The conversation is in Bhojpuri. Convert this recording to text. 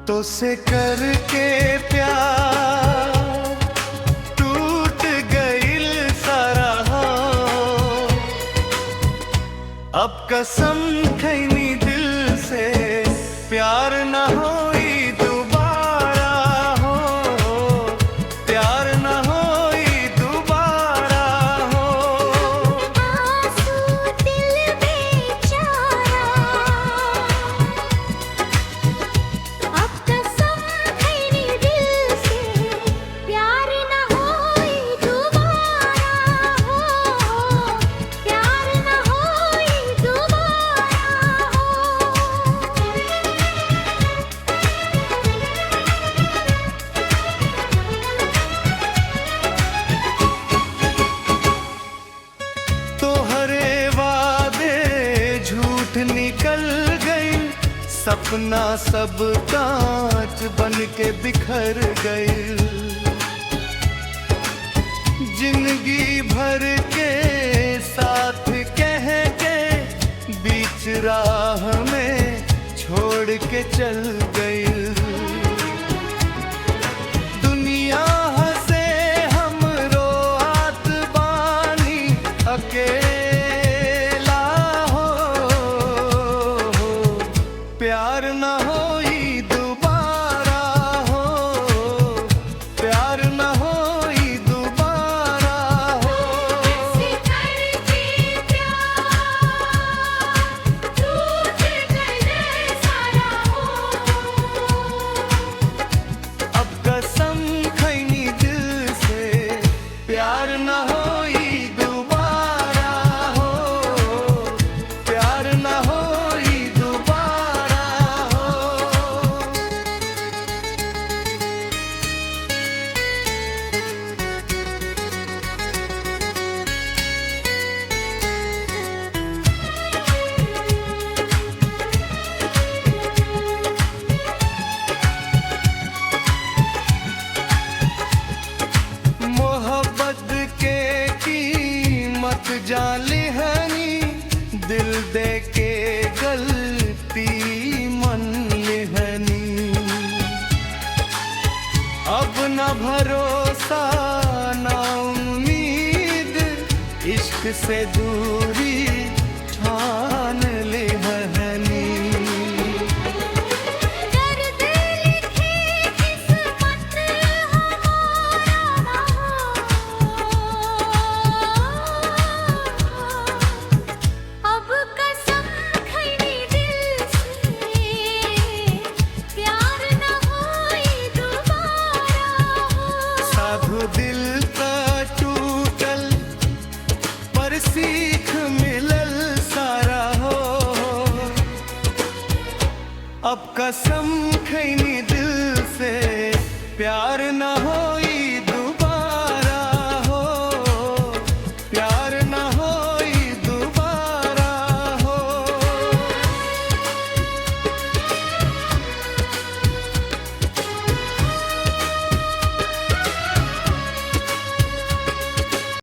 तो से करके प्यार टूट गइल सारा हो। अब कसम खैनी दिल से प्यार न होई दोबारा हो, प्यार न होई दोबारा हो। आंसू दिल बेचारा, अब कसम खैनी दिल से प्यार न होई दोबारा हो, प्यार न होई दोबारा हो। तोहरे वादे झूठ निकल गई, सपना सब कांच बन के बिखर गई। जिंदगी भर के साथ कह के बीच राह में छोड़ के चल गई। दुनिया हंसे हम रोआत बानी अकेला हो, प्यार न होई दोबारा हो, प्यार न होई दोबारा हो। ऐसे करके प्यार टूट गइल सारा हो। अब कसम खैनी दिल से प्यार न होई दोबारा हो, प्यार न होई दोबारा हो। मोहब्बत के कीमत जाने हनी, दिल दे के गलती मन हनी। अब न भरोसा न उम्मीद, इश्क से दूरी ठान ले हनी। दर्द लिखे किस्मत हमारा हो। अब कसम खैनी दिल से प्यार न होई दोबारा हो। साधु दिल का टूटल पर सीख मिलल सारा हो। अब कसम खैनी दिल से प्यार न हो